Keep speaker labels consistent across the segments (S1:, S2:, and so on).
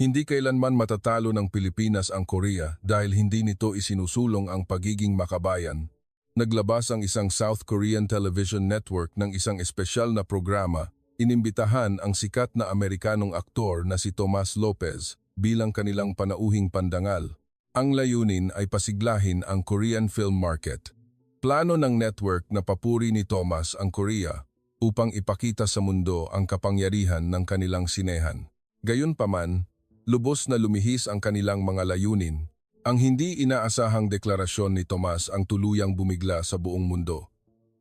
S1: Hindi kailanman matatalo ng Pilipinas ang Korea dahil hindi nito isinusulong ang pagiging makabayan. Naglabas ang isang South Korean television network ng isang espesyal na programa. Inimbitahan ang sikat na Amerikanong aktor na si Tomas Lopez bilang kanilang panauhing pandangal. Ang layunin ay pasiglahin ang Korean film market. Plano ng network na papuri ni Tomas ang Korea upang ipakita sa mundo ang kapangyarihan ng kanilang sinehan. Gayunpaman, lubos na lumihis ang kanilang mga layunin. Ang hindi inaasahang deklarasyon ni Tomas ang tuluyang bumigla sa buong mundo.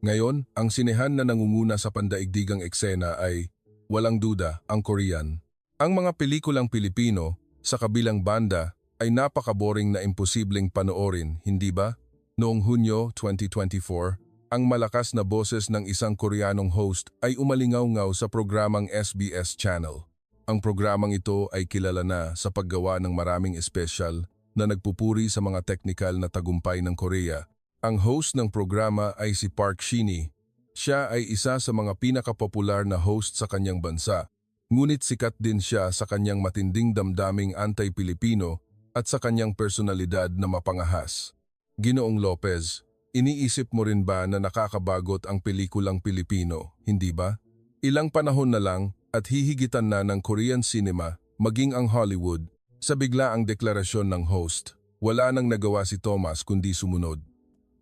S1: Ngayon, ang sinehan na nangunguna sa pandaigdigang eksena ay, walang duda, ang Korean. Ang mga pelikulang Pilipino, sa kabilang banda, ay napakaboring na imposibleng panoorin, hindi ba? Noong Hunyo 2024, ang malakas na boses ng isang Koreanong host ay umalingaw-ngaw sa programang SBS Channel. Ang programang ito ay kilala na sa paggawa ng maraming espesyal na nagpupuri sa mga teknikal na tagumpay ng Korea. Ang host ng programa ay si Park Shin-hye. Siya ay isa sa mga pinakapopular na host sa kanyang bansa, ngunit sikat din siya sa kanyang matinding damdaming anti-Pilipino at sa kanyang personalidad na mapangahas. Ginoong Lopez, iniisip mo rin ba na nakakabagot ang pelikulang Pilipino, hindi ba? Ilang panahon na lang at hihigitan na ng Korean cinema, maging ang Hollywood, sa biglaang deklarasyon ng host. Wala nang nagawa si Tomas kundi sumunod.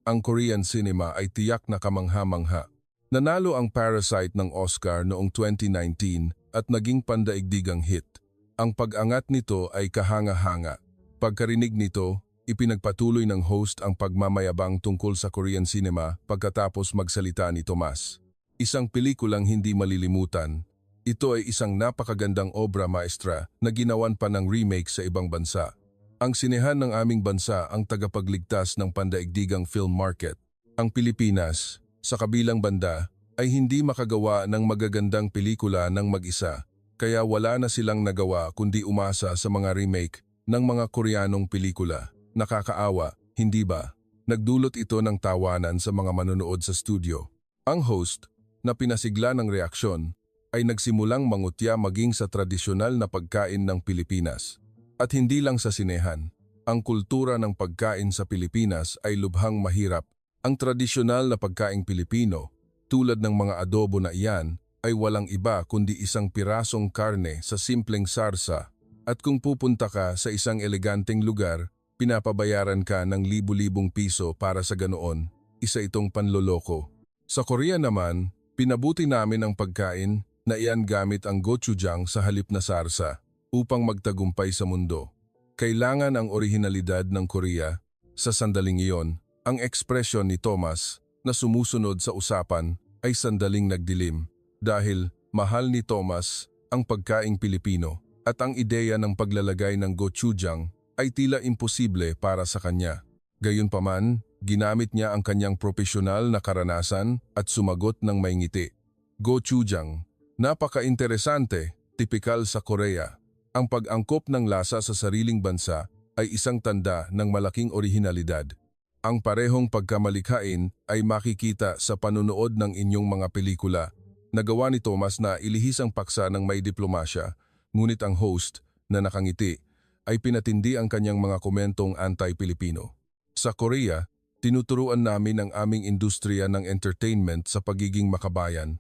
S1: Ang Korean cinema ay tiyak na kamangha-mangha. Nanalo ang Parasite ng Oscar noong 2019 at naging pandaigdigang hit. Ang pag-angat nito ay kahanga-hanga. Pagkarinig nito, ipinagpatuloy ng host ang pagmamayabang tungkol sa Korean cinema pagkatapos magsalita ni Tomas. Isang pelikulang hindi malilimutan. Ito ay isang napakagandang obra maestra na ginawan pa ng remake sa ibang bansa. Ang sinehan ng aming bansa ang tagapagligtas ng pandaigdigang film market. Ang Pilipinas, sa kabilang banda, ay hindi makagawa ng magagandang pelikula ng mag-isa, kaya wala na silang nagawa kundi umasa sa mga remake ng mga Koreanong pelikula. Nakakaawa, hindi ba? Nagdulot ito ng tawanan sa mga manonood sa studio. Ang host, na pinasigla ng reaksyon, ay nagsimulang mangutya maging sa tradisyonal na pagkain ng Pilipinas. At hindi lang sa sinehan, ang kultura ng pagkain sa Pilipinas ay lubhang mahirap. Ang tradisyonal na pagkaing Pilipino, tulad ng mga adobo na iyan, ay walang iba kundi isang pirasong karne sa simpleng sarsa. At kung pupunta ka sa isang eleganteng lugar, pinapabayaran ka ng libu-libong piso para sa ganoon, isa itong panloloko. Sa Korea naman, pinabuti namin ang pagkain na iyan gamit ang gochujang sa halip na sarsa upang magtagumpay sa mundo. Kailangan ang orihinalidad ng Korea. Sa sandaling iyon, ang ekspresyon ni Tomas na sumusunod sa usapan ay sandaling nagdilim dahil mahal ni Tomas ang pagkaing Pilipino at ang ideya ng paglalagay ng gochujang ay tila imposible para sa kanya. Gayunpaman, ginamit niya ang kanyang propesyonal na karanasan at sumagot ng may ngiti. Gochujang, napaka-interesante, tipikal sa Korea. Ang pag-angkop ng lasa sa sariling bansa ay isang tanda ng malaking orihinalidad. Ang parehong pagkamalikhain ay makikita sa panunood ng inyong mga pelikula. Nagawa ni Tomas na ilihis ang paksa ng may diplomasya, ngunit ang host, na nakangiti, ay pinatindi ang kanyang mga komentong anti-Pilipino. Sa Korea, tinuturuan namin ang aming industriya ng entertainment sa pagiging makabayan.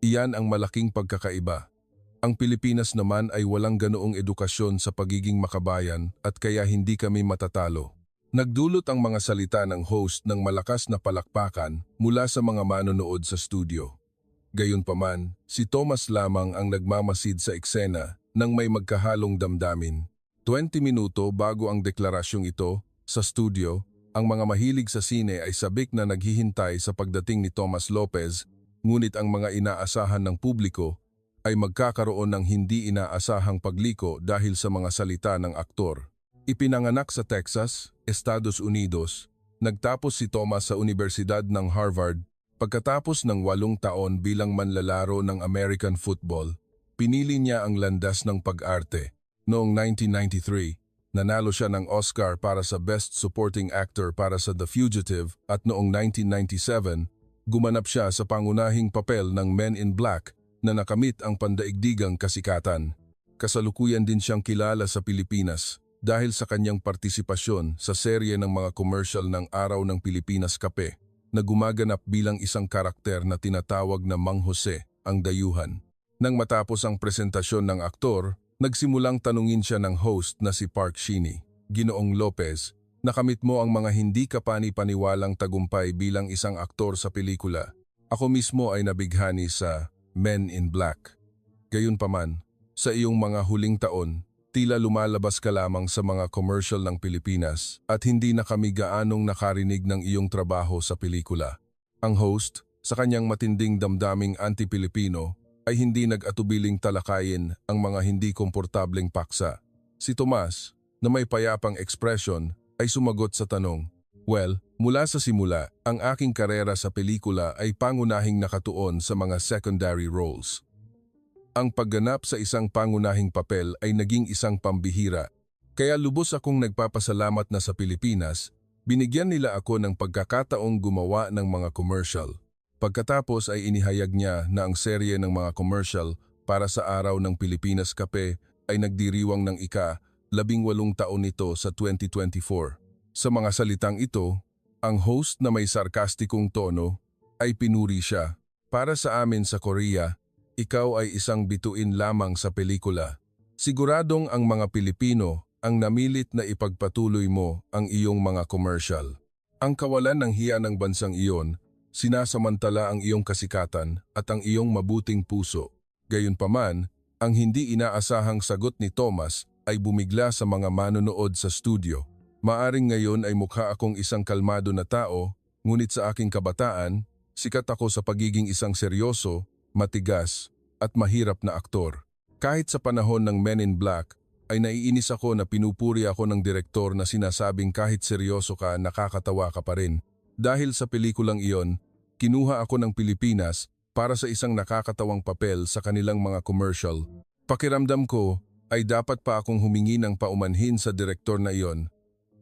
S1: Iyan ang malaking pagkakaiba. Ang Pilipinas naman ay walang ganoong edukasyon sa pagiging makabayan at kaya hindi kami matatalo. Nagdulot ang mga salita ng host ng malakas na palakpakan mula sa mga manonood sa studio. Gayunpaman, si Tomas lamang ang nagmamasid sa eksena nang may magkahalong damdamin. 20 minuto bago ang deklarasyong ito, sa studio, ang mga mahilig sa sine ay sabik na naghihintay sa pagdating ni Tomas Lopez, ngunit ang mga inaasahan ng publiko ay magkakaroon ng hindi inaasahang pagliko dahil sa mga salita ng aktor. Ipinanganak sa Texas, Estados Unidos, nagtapos si Tomas sa Universidad ng Harvard. Pagkatapos ng 8 taon bilang manlalaro ng American football, pinili niya ang landas ng pag-arte. Noong 1993, nanalo siya ng Oscar para sa Best Supporting Actor para sa The Fugitive at noong 1997, gumanap siya sa pangunahing papel ng Men in Black na nakamit ang pandaigdigang kasikatan. Kasalukuyan din siyang kilala sa Pilipinas dahil sa kanyang partisipasyon sa serye ng mga commercial ng Araw ng Pilipinas Kape na gumaganap bilang isang karakter na tinatawag na Mang Jose, ang dayuhan. Nang matapos ang presentasyon ng aktor, nagsimulang tanungin siya ng host na si Park Sheeny, "Ginoong Lopez, nakamit mo ang mga hindi kapani-paniwalang tagumpay bilang isang aktor sa pelikula. Ako mismo ay nabighani sa Men in Black. Gayunpaman, sa iyong mga huling taon, tila lumalabas ka lamang sa mga commercial ng Pilipinas at hindi na kami gaanong nakarinig ng iyong trabaho sa pelikula." Ang host, sa kanyang matinding damdaming anti-Pilipino, ay hindi nag-atubiling talakayin ang mga hindi komportableng paksa. Si Tomas, na may payapang ekspresyon, ay sumagot sa tanong, "Well, mula sa simula, ang aking karera sa pelikula ay pangunahing nakatuon sa mga secondary roles. Ang pagganap sa isang pangunahing papel ay naging isang pambihira, kaya lubos akong nagpapasalamat na sa Pilipinas, binigyan nila ako ng pagkakataong gumawa ng mga commercial." Pagkatapos ay inihayag niya na ang serye ng mga commercial para sa Araw ng Pilipinas Kape ay nagdiriwang ng ika-18 taon nito sa 2024. Sa mga salitang ito, ang host na may sarkastikong tono ay pinuri siya. "Para sa amin sa Korea, ikaw ay isang bituin lamang sa pelikula. Siguradong ang mga Pilipino ang namilit na ipagpatuloy mo ang iyong mga commercial. Ang kawalan ng hiya ng bansang iyon, sinasamantala ang iyong kasikatan at ang iyong mabuting puso." Gayunpaman, ang hindi inaasahang sagot ni Tomas ay bumigla sa mga manonood sa studio. "Maaring ngayon ay mukha akong isang kalmado na tao, ngunit sa aking kabataan, sikat ako sa pagiging isang seryoso, matigas, at mahirap na aktor. Kahit sa panahon ng Men in Black, ay naiinis ako na pinupuri ako ng direktor na sinasabing kahit seryoso ka, nakakatawa ka pa rin. Dahil sa pelikulang iyon, kinuha ako ng Pilipinas para sa isang nakakatawang papel sa kanilang mga commercial. Pakiramdam ko ay dapat pa akong humingi ng paumanhin sa direktor na iyon."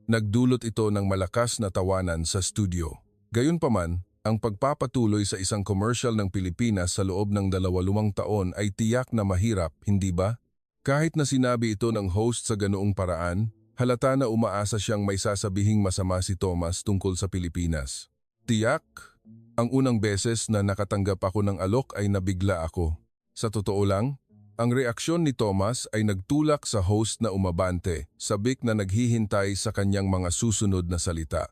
S1: Nagdulot ito ng malakas na tawanan sa studio. Gayunpaman, ang pagpapatuloy sa isang commercial ng Pilipinas sa loob ng 22 taon ay tiyak na mahirap, hindi ba? Kahit na sinabi ito ng host sa ganoong paraan, halata na umaasa siyang may sasabihing masama si Tomas tungkol sa Pilipinas. Tiyak, ang unang beses na nakatanggap ako ng alok ay nabigla ako. Sa totoo lang, ang reaksyon ni Tomas ay nagtulak sa host na umabante, sabik na naghihintay sa kanyang mga susunod na salita.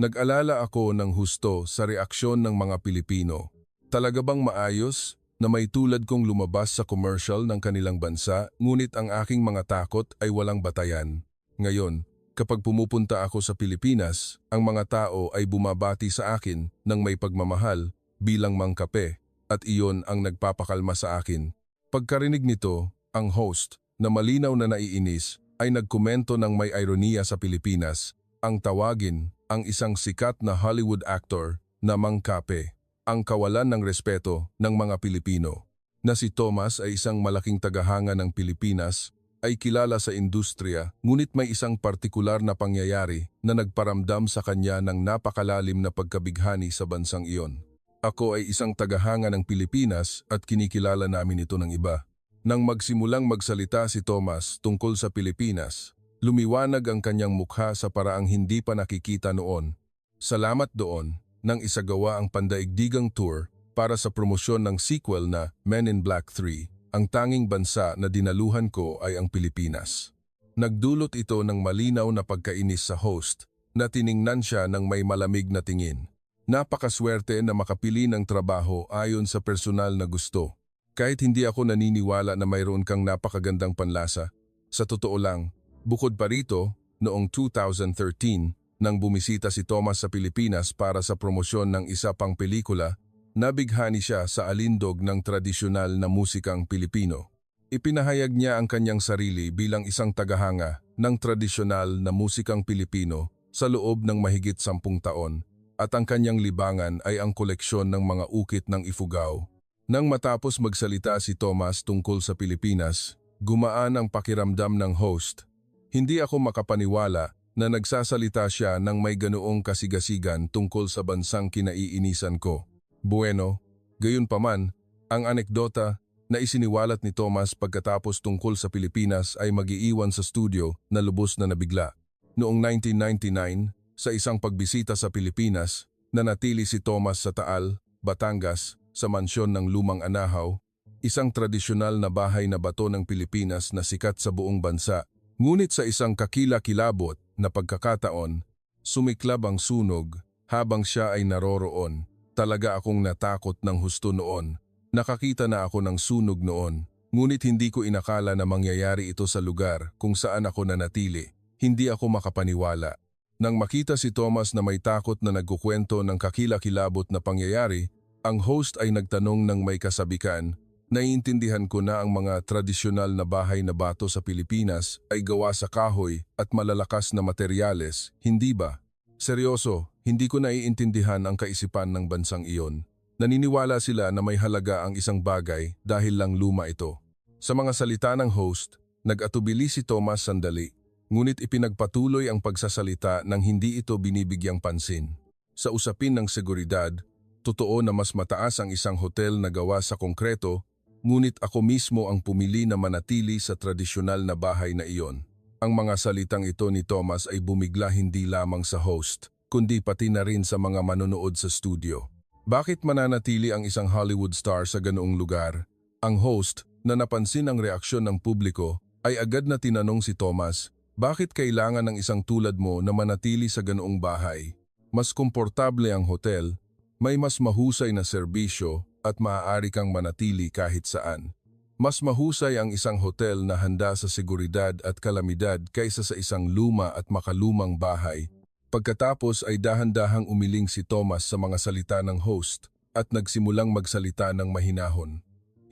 S1: Nag-alala ako ng husto sa reaksyon ng mga Pilipino. Talaga bang maayos na may tulad kong lumabas sa commercial ng kanilang bansa, ngunit ang aking mga takot ay walang batayan? Ngayon, kapag pumupunta ako sa Pilipinas, ang mga tao ay bumabati sa akin ng may pagmamahal bilang Mang Kape, at iyon ang nagpapakalma sa akin. Pagkarinig nito, ang host, na malinaw na naiinis, ay nagkomento ng may ironiya sa Pilipinas, ang tawagin ang isang sikat na Hollywood actor na Mang Kape, ang kawalan ng respeto ng mga Pilipino. Na si Tomas ay isang malaking tagahanga ng Pilipinas, ay kilala sa industriya, ngunit may isang partikular na pangyayari na nagparamdam sa kanya ng napakalalim na pagkabighani sa bansang iyon. "Ako ay isang tagahanga ng Pilipinas at kinikilala namin ito ng iba." Nang magsimulang magsalita si Tomas tungkol sa Pilipinas, lumiwanag ang kanyang mukha sa paraang hindi pa nakikita noon. Salamat doon nang isagawa ang pandaigdigang tour para sa promosyon ng sequel na Men in Black 3, ang tanging bansa na dinaluhan ko ay ang Pilipinas. Nagdulot ito ng malinaw na pagkainis sa host na tiningnan siya ng may malamig na tingin. Napakaswerte na makapili ng trabaho ayon sa personal na gusto. Kahit hindi ako naniniwala na mayroon kang napakagandang panlasa, sa totoo lang, bukod pa rito, noong 2013, nang bumisita si Tomas sa Pilipinas para sa promosyon ng isa pang pelikula, nabighani siya sa alindog ng tradisyonal na musikang Pilipino. Ipinahayag niya ang kanyang sarili bilang isang tagahanga ng tradisyonal na musikang Pilipino sa loob ng mahigit 10 taon, at ang kanyang libangan ay ang koleksyon ng mga ukit ng Ifugao. Nang matapos magsalita si Tomas tungkol sa Pilipinas, gumaan ang pakiramdam ng host. Hindi ako makapaniwala na nagsasalita siya ng may ganoong kasigasigan tungkol sa bansang kinaiinisan ko. Bueno, gayunpaman, ang anekdota na isiniwalat ni Thomas pagkatapos tungkol sa Pilipinas ay mag-iiwan sa studio na lubos na nabigla. Noong 1999, sa isang pagbisita sa Pilipinas, nanatili si Thomas sa Taal, Batangas, sa mansyon ng Lumang Anahaw, isang tradisyonal na bahay na bato ng Pilipinas na sikat sa buong bansa. Ngunit sa isang kakila-kilabot na pagkakataon, sumiklab ang sunog habang siya ay naroroon. Talaga akong natakot ng husto noon. Nakakita na ako ng sunog noon, ngunit hindi ko inakala na mangyayari ito sa lugar kung saan ako nanatili. Hindi ako makapaniwala. Nang makita si Thomas na may takot na nagkukwento ng kakila-kilabot na pangyayari, ang host ay nagtanong ng may kasabikan. Naiintindihan ko na ang mga tradisyonal na bahay na bato sa Pilipinas ay gawa sa kahoy at malalakas na materyales, hindi ba? Seryoso, hindi ko naiintindihan ang kaisipan ng bansang iyon. Naniniwala sila na may halaga ang isang bagay dahil lang luma ito. Sa mga salita ng host, nag-atubili si Thomas sandali, ngunit ipinagpatuloy ang pagsasalita nang hindi ito binibigyang pansin. Sa usapin ng seguridad, totoo na mas mataas ang isang hotel na gawa sa konkreto, ngunit ako mismo ang pumili na manatili sa tradisyonal na bahay na iyon. Ang mga salitang ito ni Thomas ay bumigla hindi lamang sa host, kundi pati na rin sa mga manonood sa studio. Bakit mananatili ang isang Hollywood star sa ganoong lugar? Ang host, na napansin ang reaksyon ng publiko, ay agad na tinanong si Thomas, bakit kailangan ng isang tulad mo na manatili sa ganoong bahay? Mas komportable ang hotel, may mas mahusay na serbisyo at maaari kang manatili kahit saan. Mas mahusay ang isang hotel na handa sa seguridad at kalamidad kaysa sa isang luma at makalumang bahay. Pagkatapos ay dahan-dahang umiling si Thomas sa mga salita ng host at nagsimulang magsalita ng mahinahon.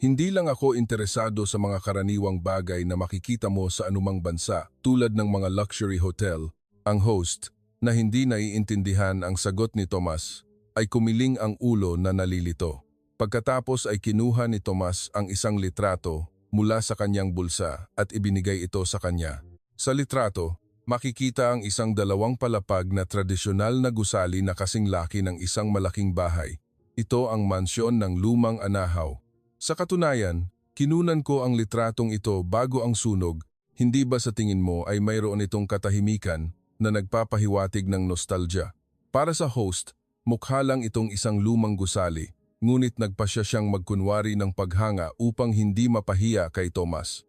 S1: Hindi lang ako interesado sa mga karaniwang bagay na makikita mo sa anumang bansa tulad ng mga luxury hotel. Ang host, na hindi naiintindihan ang sagot ni Thomas, ay kumiling ang ulo na nalilito. Pagkatapos ay kinuha ni Thomas ang isang litrato mula sa kanyang bulsa at ibinigay ito sa kanya. Sa litrato, makikita ang isang 2 palapag na tradisyonal na gusali na kasing laki ng isang malaking bahay. Ito ang mansyon ng Lumang Anahaw. Sa katunayan, kinunan ko ang litratong ito bago ang sunog. Hindi ba sa tingin mo ay mayroon itong katahimikan na nagpapahiwatig ng nostalgia? Para sa host, mukha lang itong isang lumang gusali, ngunit nagpasya siyang magkunwari ng paghanga upang hindi mapahiya kay Thomas.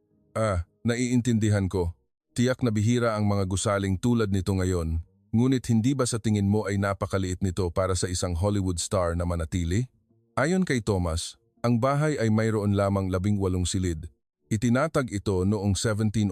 S1: Naiintindihan ko. Tiyak na bihira ang mga gusaling tulad nito ngayon, ngunit hindi ba sa tingin mo ay napakaliit nito para sa isang Hollywood star na manatili? Ayon kay Thomas, ang bahay ay mayroon lamang 18 silid. Itinatag ito noong 1704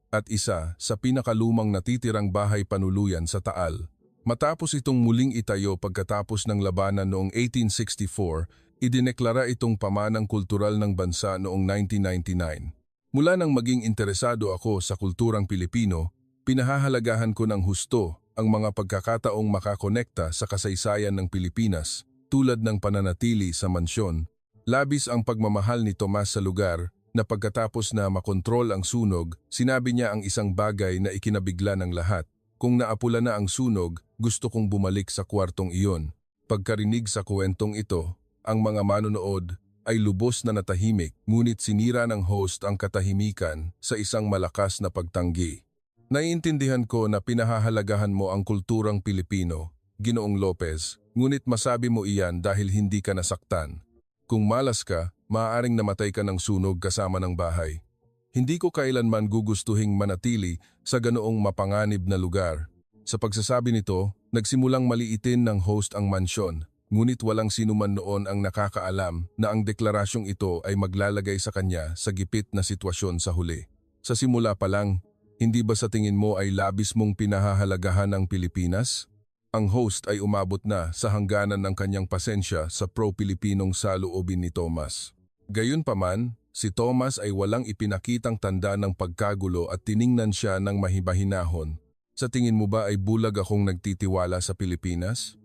S1: at isa sa pinakalumang natitirang bahay panuluyan sa Taal. Matapos itong muling itayo pagkatapos ng labanan noong 1864, idineklara itong pamanang kultural ng bansa noong 1999. Mula nang maging interesado ako sa kulturang Pilipino, pinahahalagahan ko ng husto ang mga pagkakataong makakonekta sa kasaysayan ng Pilipinas tulad ng pananatili sa mansyon. Labis ang pagmamahal ni Tomas sa lugar na pagkatapos na makontrol ang sunog, sinabi niya ang isang bagay na ikinabigla ng lahat. Kung naapula na ang sunog, gusto kong bumalik sa kwartong iyon. Pagkarinig sa kwentong ito, ang mga manonood ay lubos na natahimik, ngunit sinira ng host ang katahimikan sa isang malakas na pagtanggi. Naiintindihan ko na pinahahalagahan mo ang kulturang Pilipino, Ginoong Lopez, ngunit masabi mo iyan dahil hindi ka nasaktan. Kung malas ka, maaaring namatay ka ng sunog kasama ng bahay. Hindi ko kailanman gugustuhing manatili sa ganoong mapanganib na lugar. Sa pagsasabi nito, nagsimulang maliitin ng host ang mansyon. Ngunit walang sinuman noon ang nakakaalam na ang deklarasyong ito ay maglalagay sa kanya sa gipit na sitwasyon sa huli. Sa simula pa lang, hindi ba sa tingin mo ay labis mong pinahahalagahan ang Pilipinas? Ang host ay umabot na sa hangganan ng kanyang pasensya sa pro-Pilipinong saloobin ni Thomas. Gayunpaman, si Thomas ay walang ipinakitang tanda ng pagkagulo at tiningnan siya ng mahibahinahon. Sa tingin mo ba ay bulag akong nagtitiwala sa Pilipinas?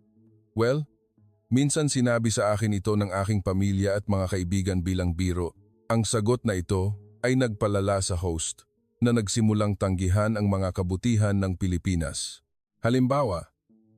S1: Well, minsan sinabi sa akin ito ng aking pamilya at mga kaibigan bilang biro. Ang sagot na ito ay nagpalala sa host na nagsimulang tanggihan ang mga kabutihan ng Pilipinas. Halimbawa,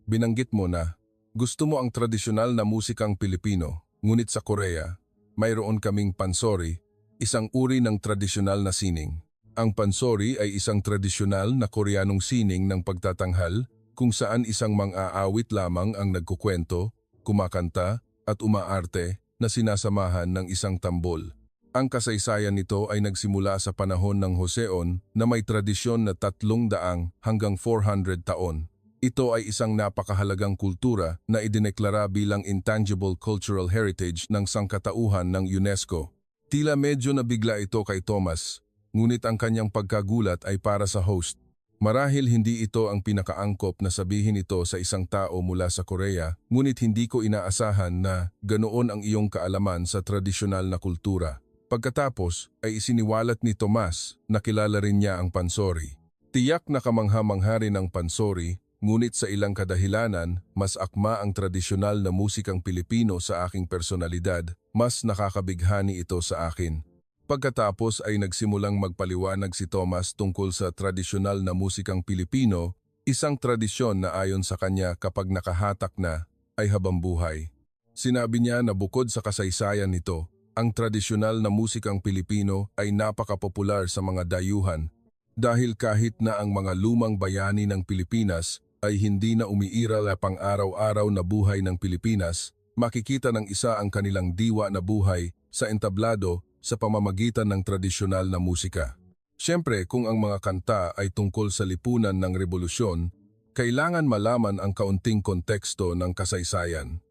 S1: binanggit mo na gusto mo ang tradisyonal na musikang Pilipino, ngunit sa Korea, mayroon kaming pansori, isang uri ng tradisyonal na sining. Ang pansori ay isang tradisyonal na Koreanong sining ng pagtatanghal kung saan isang mang-aawit lamang ang nagkukwento, kumakanta at umaarte na sinasamahan ng isang tambol. Ang kasaysayan nito ay nagsimula sa panahon ng Joseon na may tradisyon na 300 hanggang 400 taon. Ito ay isang napakahalagang kultura na idineklara bilang Intangible Cultural Heritage ng sangkatauhan ng UNESCO. Tila medyo nabigla ito kay Thomas, ngunit ang kanyang pagkagulat ay para sa host. Marahil hindi ito ang pinakaangkop na sabihin ito sa isang tao mula sa Korea, ngunit hindi ko inaasahan na ganoon ang iyong kaalaman sa tradisyonal na kultura. Pagkatapos ay isiniwalat ni Tomas na kilala rin niya ang pansori. Tiyak na kamangha-mangha rin ang pansori, ngunit sa ilang kadahilanan, mas akma ang tradisyonal na musikang Pilipino sa aking personalidad, mas nakakabighani ito sa akin. Pagkatapos ay nagsimulang magpaliwanag si Thomas tungkol sa tradisyonal na musikang Pilipino, isang tradisyon na ayon sa kanya kapag nakahatak na ay habambuhay. Sinabi niya na bukod sa kasaysayan nito, ang tradisyonal na musikang Pilipino ay napakapopular sa mga dayuhan dahil kahit na ang mga lumang bayani ng Pilipinas ay hindi na umiiral sa pang-araw-araw na buhay ng Pilipinas, makikita ng isa ang kanilang diwa na buhay sa entablado sa pamamagitan ng tradisyonal na musika. Siyempre, kung ang mga kanta ay tungkol sa lipunan ng rebolusyon, kailangan malaman ang kaunting konteksto ng kasaysayan.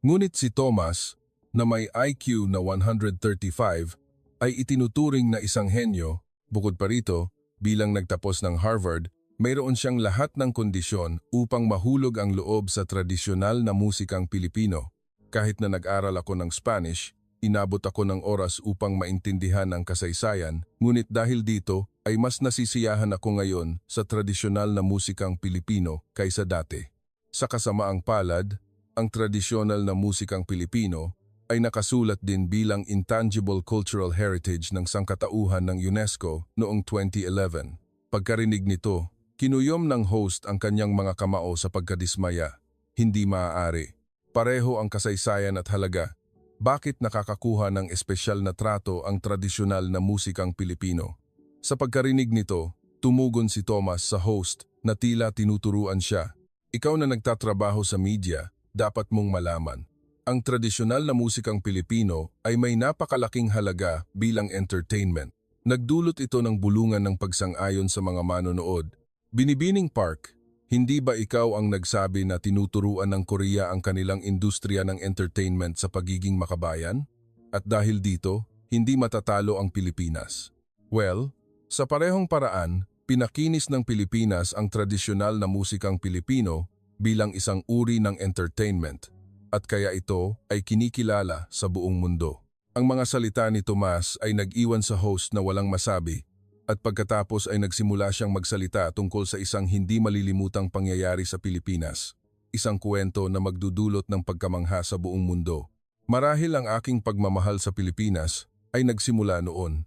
S1: Ngunit si Thomas, na may IQ na 135, ay itinuturing na isang henyo. Bukod pa rito, bilang nagtapos ng Harvard, mayroon siyang lahat ng kondisyon upang mahulog ang loob sa tradisyonal na musikang Pilipino. Kahit na nag-aral ako ng Spanish, inabot ako ng oras upang maintindihan ang kasaysayan, ngunit dahil dito ay mas nasisiyahan ako ngayon sa tradisyonal na musikang Pilipino kaysa dati. Sa kasamaang palad, ang tradisyonal na musikang Pilipino ay nakasulat din bilang Intangible Cultural Heritage ng sangkatauhan ng UNESCO noong 2011. Pagkarinig nito, kinuyom ng host ang kanyang mga kamao sa pagkadismaya. Hindi maaari. Pareho ang kasaysayan at halaga. Bakit nakakakuha ng espesyal na trato ang tradisyonal na musikang Pilipino? Sa pagkarinig nito, tumugon si Thomas sa host na tila tinuturuan siya. Ikaw na nagtatrabaho sa media, dapat mong malaman. Ang tradisyonal na musikang Pilipino ay may napakalaking halaga bilang entertainment. Nagdulot ito ng bulungan ng pagsang-ayon sa mga manonood. Binibining Park, hindi ba ikaw ang nagsabi na tinuturuan ng Korea ang kanilang industriya ng entertainment sa pagiging makabayan? At dahil dito, hindi matatalo ang Pilipinas. Well, sa parehong paraan, pinakinis ng Pilipinas ang tradisyonal na musikang Pilipino bilang isang uri ng entertainment, at kaya ito ay kinikilala sa buong mundo. Ang mga salita ni Tomas ay nag-iwan sa host na walang masabi, at pagkatapos ay nagsimula siyang magsalita tungkol sa isang hindi malilimutang pangyayari sa Pilipinas. Isang kwento na magdudulot ng pagkamangha sa buong mundo. Marahil ang aking pagmamahal sa Pilipinas ay nagsimula noon.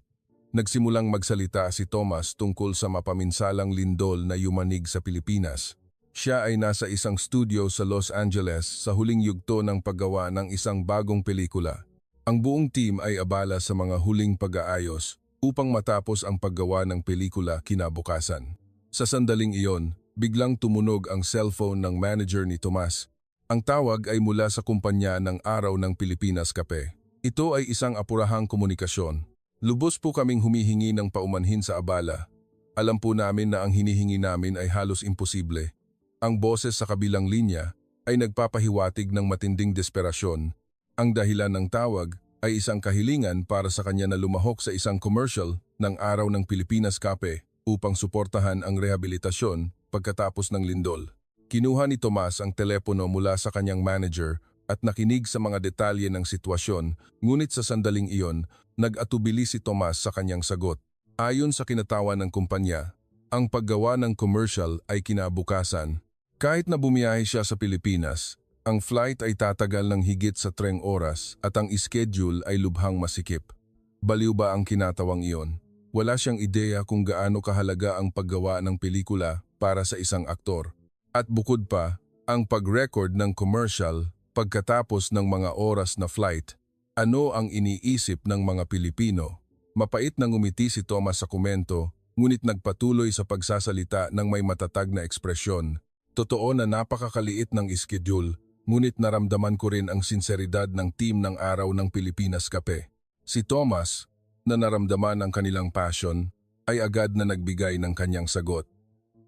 S1: Nagsimulang magsalita si Thomas tungkol sa mapaminsalang lindol na yumanig sa Pilipinas. Siya ay nasa isang studio sa Los Angeles sa huling yugto ng paggawa ng isang bagong pelikula. Ang buong team ay abala sa mga huling pag-aayos upang matapos ang paggawa ng pelikula kinabukasan. Sa sandaling iyon, biglang tumunog ang cellphone ng manager ni Tomas. Ang tawag ay mula sa kumpanya ng Araw ng Pilipinas Kape. Ito ay isang apurahang komunikasyon. Lubos po kaming humihingi ng paumanhin sa abala. Alam po namin na ang hinihingi namin ay halos imposible. Ang boses sa kabilang linya ay nagpapahiwatig ng matinding desperasyon. Ang dahilan ng tawag ay isang kahilingan para sa kanya na lumahok sa isang commercial ng Araw ng Pilipinas Kape upang suportahan ang rehabilitasyon pagkatapos ng lindol. Kinuha ni Tomas ang telepono mula sa kanyang manager at nakinig sa mga detalye ng sitwasyon, ngunit sa sandaling iyon, nag-atubili si Tomas sa kanyang sagot. Ayon sa kinatawan ng kumpanya, ang paggawa ng commercial ay kinabukasan. Kahit na bumiyahe siya sa Pilipinas, ang flight ay tatagal ng higit sa 3 oras at ang schedule ay lubhang masikip. Baliw ba ang kinatawang iyon? Wala siyang ideya kung gaano kahalaga ang paggawa ng pelikula para sa isang aktor. At bukod pa, ang pag-record ng commercial pagkatapos ng mga oras na flight Ano ang iniisip ng mga Pilipino? Mapait na ngumiti si Thomas sa komento, ngunit nagpatuloy sa pagsasalita ng may matatag na ekspresyon. Totoo na napakakaliit ng schedule, ngunit naramdaman ko rin ang sinseridad ng team ng Araw ng Pilipinas Kape. Si Thomas, na naramdaman ang kanilang passion, ay agad na nagbigay ng kanyang sagot.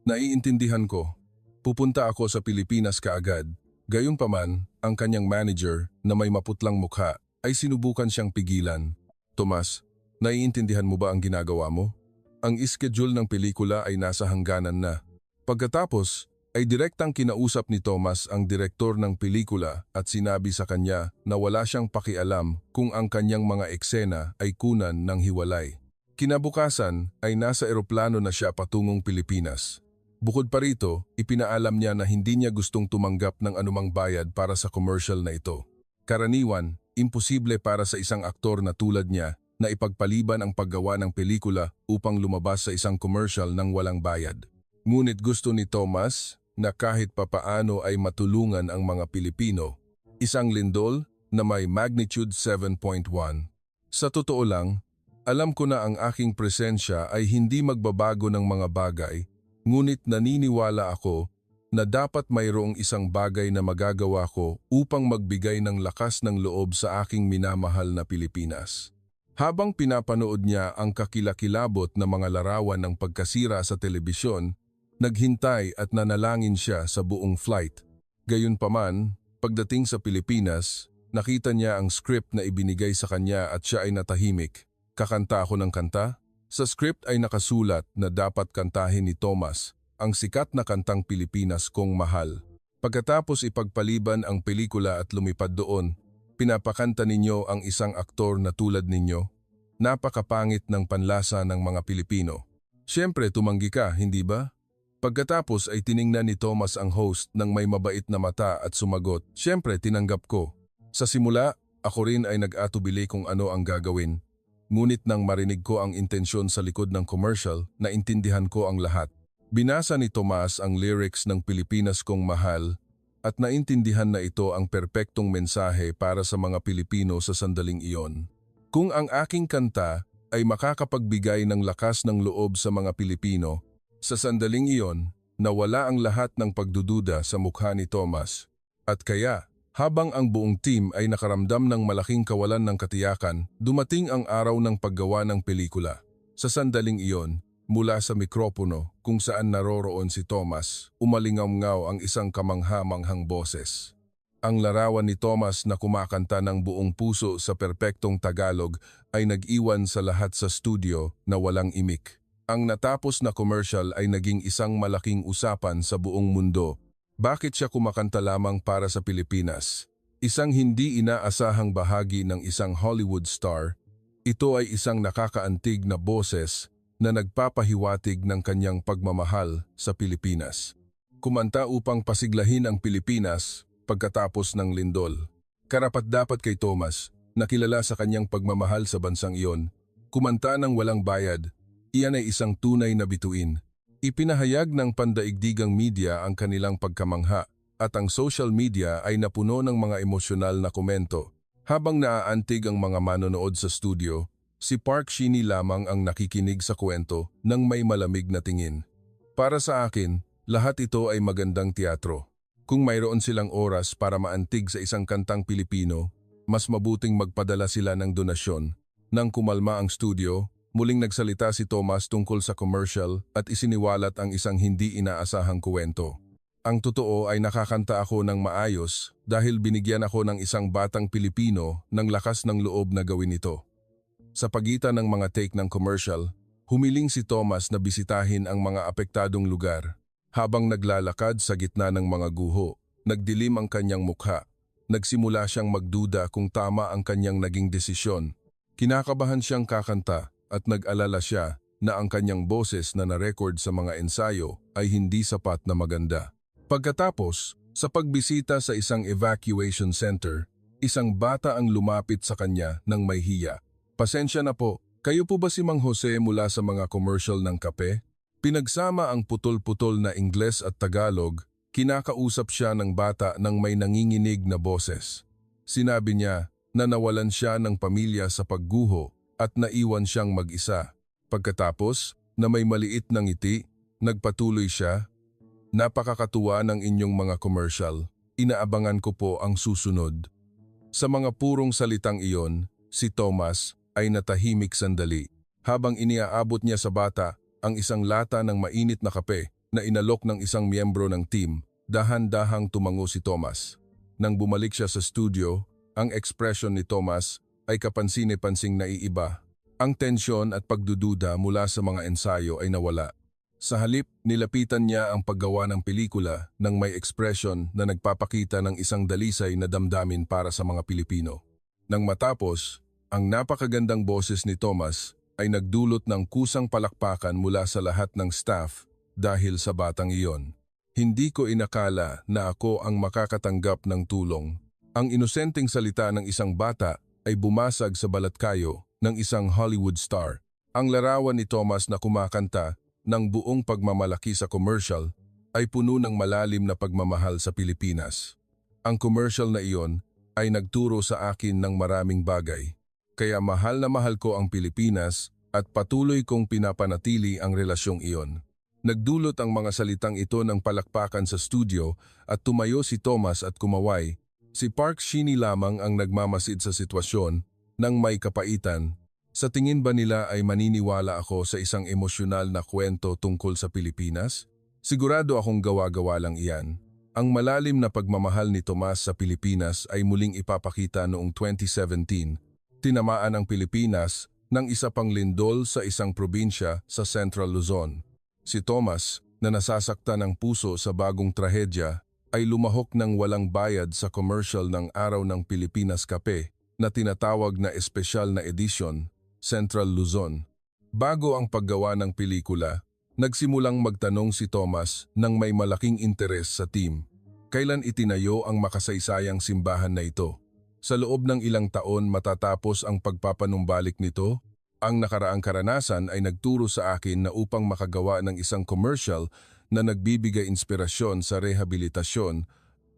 S1: Naiintindihan ko. Pupunta ako sa Pilipinas kaagad. Gayunpaman, ang kanyang manager na may maputlang mukha ay sinubukan siyang pigilan. Tomas, naiintindihan mo ba ang ginagawa mo? Ang schedule ng pelikula ay nasa hangganan na. Pagkatapos, ay direktang kinausap ni Thomas ang direktor ng pelikula at sinabi sa kanya na wala siyang pakialam kung ang kanyang mga eksena ay kunan ng hiwalay. Kinabukasan ay nasa eroplano na siya patungong Pilipinas. Bukod pa rito, ipinaalam niya na hindi niya gustong tumanggap ng anumang bayad para sa commercial na ito. Karaniwan, imposible para sa isang aktor na tulad niya na ipagpaliban ang paggawa ng pelikula upang lumabas sa isang commercial ng walang bayad. Ngunit gusto ni Thomas na kahit papaano ay matulungan ang mga Pilipino. Isang lindol na may magnitude 7.1. Sa totoo lang, alam ko na ang aking presensya ay hindi magbabago ng mga bagay, ngunit naniniwala ako na dapat mayroong isang bagay na magagawa ko upang magbigay ng lakas ng loob sa aking minamahal na Pilipinas. Habang pinapanood niya ang kakilakilabot na mga larawan ng pagkasira sa telebisyon, naghintay at nanalangin siya sa buong flight. Gayunpaman, pagdating sa Pilipinas, nakita niya ang script na ibinigay sa kanya at siya ay natahimik. Kakanta ako ng kanta? Sa script ay nakasulat na dapat kantahin ni Thomas ang sikat na kantang Pilipinas Kong Mahal. Pagkatapos ipagpaliban ang pelikula at lumipad doon, pinapakanta ninyo ang isang aktor na tulad ninyo. Napakapangit ng panlasa ng mga Pilipino. Siyempre tumanggi ka, hindi ba? Pagkatapos ay tiningnan ni Thomas ang host ng may mabait na mata at sumagot, siyempre tinanggap ko. Sa simula, ako rin ay nag-atubili kung ano ang gagawin. Ngunit nang marinig ko ang intensyon sa likod ng commercial, naintindihan ko ang lahat. Binasa ni Tomas ang lyrics ng Pilipinas Kong Mahal at naintindihan na ito ang perpektong mensahe para sa mga Pilipino sa sandaling iyon. Kung ang aking kanta ay makakapagbigay ng lakas ng loob sa mga Pilipino, sa sandaling iyon, nawala ang lahat ng pagdududa sa mukha ni Thomas. At kaya, habang ang buong team ay nakaramdam ng malaking kawalan ng katiyakan, dumating ang araw ng paggawa ng pelikula. Sa sandaling iyon, mula sa mikropono kung saan naroroon si Thomas, umalingaw-ngaw ang isang kamangha-manghang boses. Ang larawan ni Thomas na kumakanta ng buong puso sa perpektong Tagalog ay nag-iwan sa lahat sa studio na walang imik. Ang natapos na commercial ay naging isang malaking usapan sa buong mundo. Bakit siya kumakanta lamang para sa Pilipinas? Isang hindi inaasahang bahagi ng isang Hollywood star, ito ay isang nakakaantig na boses na nagpapahiwatig ng kanyang pagmamahal sa Pilipinas. Kumanta upang pasiglahin ang Pilipinas pagkatapos ng lindol. Karapat-dapat kay Thomas, na kilala sa kanyang pagmamahal sa bansang iyon, kumanta ng walang bayad, iyan ay isang tunay na bituin. Ipinahayag ng pandaigdigang media ang kanilang pagkamangha at ang social media ay napuno ng mga emosyonal na komento. Habang naaantig ang mga manonood sa studio, si Park Shin-hye lamang ang nakikinig sa kwento ng may malamig na tingin. Para sa akin, lahat ito ay magandang teatro. Kung mayroon silang oras para maantig sa isang kantang Pilipino, mas mabuting magpadala sila ng donasyon. Nang kumalma ang studio, muling nagsalita si Thomas tungkol sa commercial at isiniwalat ang isang hindi inaasahang kwento. Ang totoo ay nakakanta ako ng maayos dahil binigyan ako ng isang batang Pilipino ng lakas ng loob na gawin ito. Sa pagitan ng mga take ng commercial, humiling si Thomas na bisitahin ang mga apektadong lugar. Habang naglalakad sa gitna ng mga guho, nagdilim ang kanyang mukha. Nagsimula siyang magduda kung tama ang kanyang naging desisyon. Kinakabahan siyang kakanta at nag-alala siya na ang kanyang boses na na-record sa mga ensayo ay hindi sapat na maganda. Pagkatapos, sa pagbisita sa isang evacuation center, isang bata ang lumapit sa kanya ng may hiya. Pasensya na po, kayo po ba si Mang Jose mula sa mga commercial ng kape? Pinagsama ang putol-putol na Ingles at Tagalog, kinakausap siya ng bata ng may nanginginig na boses. Sinabi niya, na nawalan siya ng pamilya sa pagguho at naiwan siyang mag-isa. Pagkatapos na may maliit na ngiti, nagpatuloy siya, "Napakakatuwa ng inyong mga commercial. Inaabangan ko po ang susunod." Sa mga purong salitang iyon, si Thomas ay natahimik sandali habang iniaabot niya sa bata ang isang lata ng mainit na kape na inalok ng isang miyembro ng team. Dahan-dahang tumango si Thomas. Nang bumalik siya sa studio, ang ekspresyon ni Thomas ay kapansin-pansing naiiba. Ang tensyon at pagdududa mula sa mga ensayo ay nawala. Sa halip, nilapitan niya ang paggawa ng pelikula ng may ekspresyon na nagpapakita ng isang dalisay na damdamin para sa mga Pilipino. Nang matapos, ang napakagandang boses ni Thomas ay nagdulot ng kusang palakpakan mula sa lahat ng staff dahil sa batang iyon. Hindi ko inakala na ako ang makakatanggap ng tulong. Ang inosenteng salita ng isang bata ay bumasag sa balatkayo ng isang Hollywood star. Ang larawan ni Thomas na kumakanta ng buong pagmamalaki sa commercial ay puno ng malalim na pagmamahal sa Pilipinas. Ang commercial na iyon ay nagturo sa akin ng maraming bagay. Kaya mahal na mahal ko ang Pilipinas at patuloy kong pinapanatili ang relasyong iyon. Nagdulot ang mga salitang ito ng palakpakan sa studio at tumayo si Thomas at kumaway. Si Park Shin-hye lamang ang nagmamasid sa sitwasyon ng may kapaitan. Sa tingin ba nila ay maniniwala ako sa isang emosyonal na kwento tungkol sa Pilipinas? Sigurado akong gawa-gawa lang iyan. Ang malalim na pagmamahal ni Tomas sa Pilipinas ay muling ipapakita noong 2017. Tinamaan ang Pilipinas ng isa pang lindol sa isang probinsya sa Central Luzon. Si Thomas, na nasasaktan ng puso sa bagong trahedya, ay lumahok ng walang bayad sa commercial ng Araw ng Pilipinas Kape na tinatawag na espesyal na edisyon, Central Luzon. Bago ang paggawa ng pelikula, nagsimulang magtanong si Thomas nang may malaking interes sa team. Kailan itinayo ang makasaysayang simbahan na ito? Sa loob ng ilang taon matatapos ang pagpapanumbalik nito? Ang nakaraang karanasan ay nagturo sa akin na upang makagawa ng isang commercial na nagbibigay inspirasyon sa rehabilitasyon,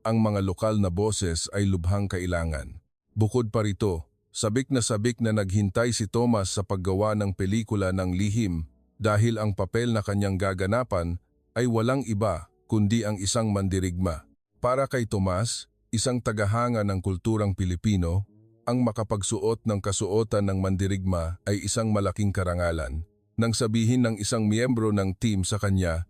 S1: ang mga lokal na boses ay lubhang kailangan. Bukod pa rito, sabik na naghintay si Thomas sa paggawa ng pelikula ng lihim dahil ang papel na kanyang gaganapan ay walang iba kundi ang isang mandirigma. Para kay Tomas, isang tagahanga ng kulturang Pilipino, ang makapagsuot ng kasuotan ng mandirigma ay isang malaking karangalan. Nang sabihin ng isang miyembro ng team sa kanya,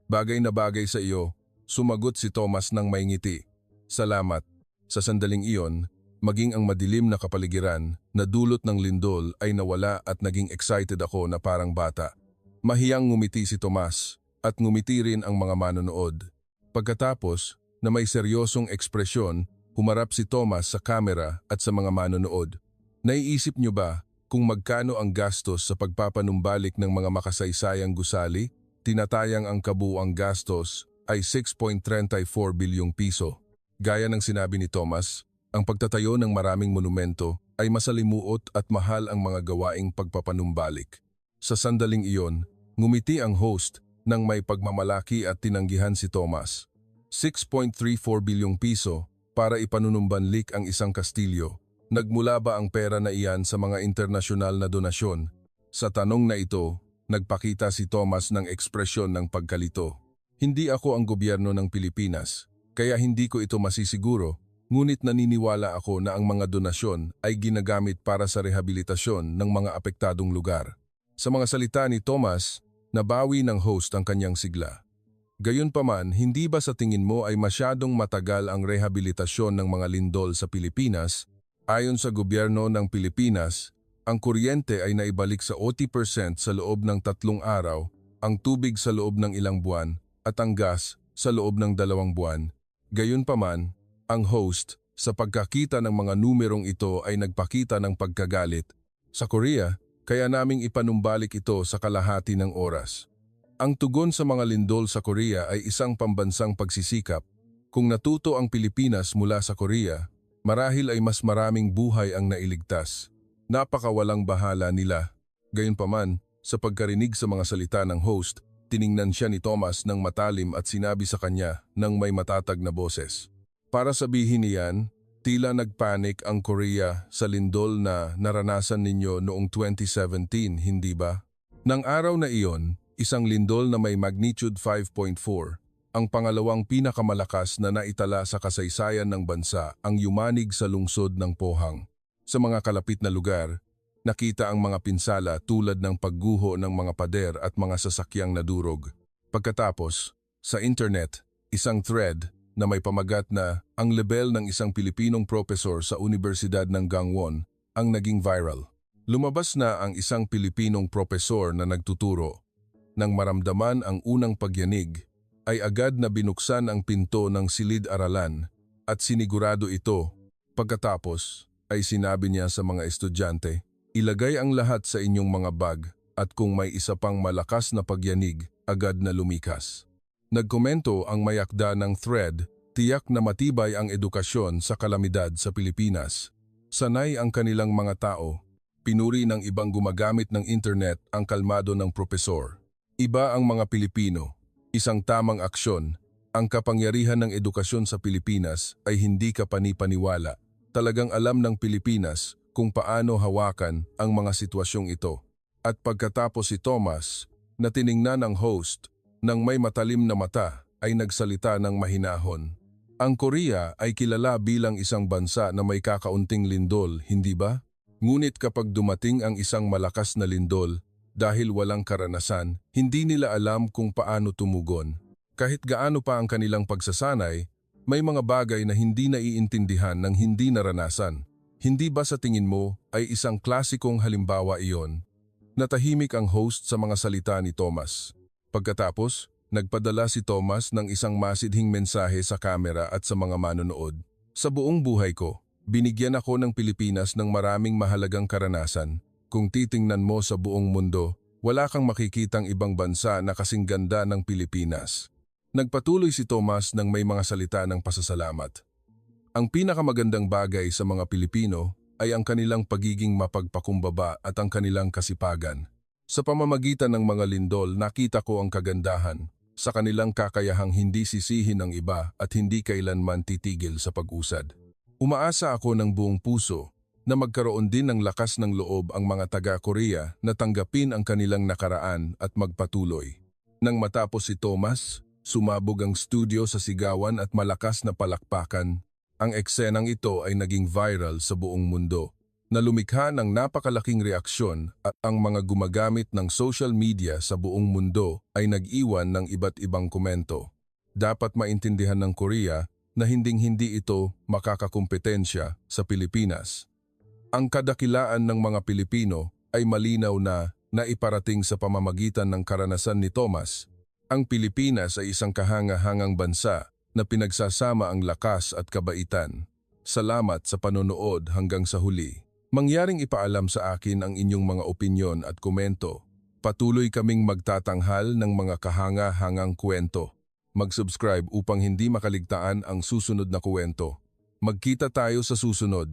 S1: "Bagay na bagay sa iyo," sumagot si Thomas ng may ngiti, "Salamat." Sa sandaling iyon, maging ang madilim na kapaligiran na dulot ng lindol ay nawala at naging excited ako na parang bata. Mahiyang ngumiti si Tomas at ngumiti rin ang mga manonood. Pagkatapos na may seryosong ekspresyon, humarap si Thomas sa kamera at sa mga manonood. "Naiisip niyo ba kung magkano ang gastos sa pagpapanumbalik ng mga makasaysayang gusali?" Tinatayang ang kabuuang gastos ay 6.34 bilyong piso. Gaya ng sinabi ni Thomas, ang pagtatayo ng maraming monumento ay masalimuot at mahal ang mga gawaing pagpapanumbalik. Sa sandaling iyon, ngumiti ang host nang may pagmamalaki at tinanggihan si Thomas. 6.34 bilyong piso para ipanunumbanlik ang isang kastilyo. Nagmula ba ang pera na iyan sa mga internasyonal na donasyon? Sa tanong na ito, nagpakita si Thomas ng ekspresyon ng pagkalito. "Hindi ako ang gobyerno ng Pilipinas, kaya hindi ko ito masisiguro, ngunit naniniwala ako na ang mga donasyon ay ginagamit para sa rehabilitasyon ng mga apektadong lugar." Sa mga salita ni Thomas, nabawi ng host ang kanyang sigla. Gayunpaman, hindi ba sa tingin mo ay masyadong matagal ang rehabilitasyon ng mga lindol sa Pilipinas? Ayon sa gobyerno ng Pilipinas, ang kuryente ay naibalik sa 80% sa loob ng 3 araw, ang tubig sa loob ng ilang buwan, at ang gas sa loob ng 2 buwan. Gayunpaman, ang host, sa pagkakita ng mga numerong ito ay nagpakita ng pagkagalit. "Sa Korea, kaya naming ipanumbalik ito sa kalahati ng oras." Ang tugon sa mga lindol sa Korea ay isang pambansang pagsisikap. Kung natuto ang Pilipinas mula sa Korea, marahil ay mas maraming buhay ang nailigtas. Napakawalang bahala nila. Gayunpaman, sa pagkarinig sa mga salita ng host, tiningnan siya ni Thomas ng matalim at sinabi sa kanya ng may matatag na boses, "Para sabihin niyan, Tila nagpanik ang Korea sa lindol na naranasan ninyo noong 2017, hindi ba? Nang araw na iyon, isang lindol na may magnitude 5.4, ang pangalawang pinakamalakas na naitala sa kasaysayan ng bansa ang yumanig sa lungsod ng Pohang. Sa mga kalapit na lugar, nakita ang mga pinsala tulad ng pagguho ng mga pader at mga sasakyang nadurog. Pagkatapos, sa internet, isang thread na may pamagat na ang lebel ng isang Pilipinong propesor sa Universidad ng Gangwon ang naging viral. Lumabas na ang isang Pilipinong propesor na nagtuturo. Nang maramdaman ang unang pagyanig, ay agad na binuksan ang pinto ng silid-aralan at sinigurado ito. Pagkatapos, ay sinabi niya sa mga estudyante, ilagay ang lahat sa inyong mga bag at kung may isa pang malakas na pagyanig, agad na lumikas. Nagkomento ang mayakda ng thread, tiyak na matibay ang edukasyon sa kalamidad sa Pilipinas. Sanay ang kanilang mga tao. Pinuri ng ibang gumagamit ng internet ang kalmado ng propesor. Iba ang mga Pilipino. Isang tamang aksyon. Ang kapangyarihan ng edukasyon sa Pilipinas ay hindi kapani-paniwala. Talagang alam ng Pilipinas kung paano hawakan ang mga sitwasyong ito. At pagkatapos si Thomas, na tiningnan ng host, nang may matalim na mata, ay nagsalita ng mahinahon. Ang Korea ay kilala bilang isang bansa na may kakaunting lindol, hindi ba? Ngunit kapag dumating ang isang malakas na lindol, dahil walang karanasan, hindi nila alam kung paano tumugon. Kahit gaano pa ang kanilang pagsasanay, may mga bagay na hindi naiintindihan ng hindi naranasan. Hindi ba sa tingin mo ay isang klasikong halimbawa iyon? Natahimik ang host sa mga salita ni Thomas. Pagkatapos, nagpadala si Thomas ng isang masidhing mensahe sa kamera at sa mga manonood. Sa buong buhay ko, binigyan ako ng Pilipinas ng maraming mahalagang karanasan. Kung titingnan mo sa buong mundo, wala kang makikitang ibang bansa na kasing ganda ng Pilipinas. Nagpatuloy si Thomas ng may mga salita ng pasasalamat. Ang pinakamagandang bagay sa mga Pilipino ay ang kanilang pagiging mapagpakumbaba at ang kanilang kasipagan. Sa pamamagitan ng mga lindol, nakita ko ang kagandahan sa kanilang kakayahang hindi sisihin ang iba at hindi kailanman titigil sa pag-usad. Umaasa ako ng buong puso na magkaroon din ng lakas ng loob ang mga taga-Korea na tanggapin ang kanilang nakaraan at magpatuloy. Nang matapos si Thomas, sumabog ang studio sa sigawan at malakas na palakpakan. Ang eksenang ito ay naging viral sa buong mundo, na lumikha ng napakalaking reaksyon at ang mga gumagamit ng social media sa buong mundo ay nag-iwan ng iba't ibang komento. Dapat maintindihan ng Korea na hinding-hindi ito makakakumpetensya sa Pilipinas. Ang kadakilaan ng mga Pilipino ay malinaw na naiparating sa pamamagitan ng karanasan ni Thomas. Ang Pilipinas ay isang kahanga-hangang bansa na pinagsasama ang lakas at kabaitan. Salamat sa panonood hanggang sa huli. Mangyaring ipaalam sa akin ang inyong mga opinyon at komento. Patuloy kaming magtatanghal ng mga kahanga-hangang kwento. Mag-subscribe upang hindi makaligtaan ang susunod na kwento. Magkita tayo sa susunod.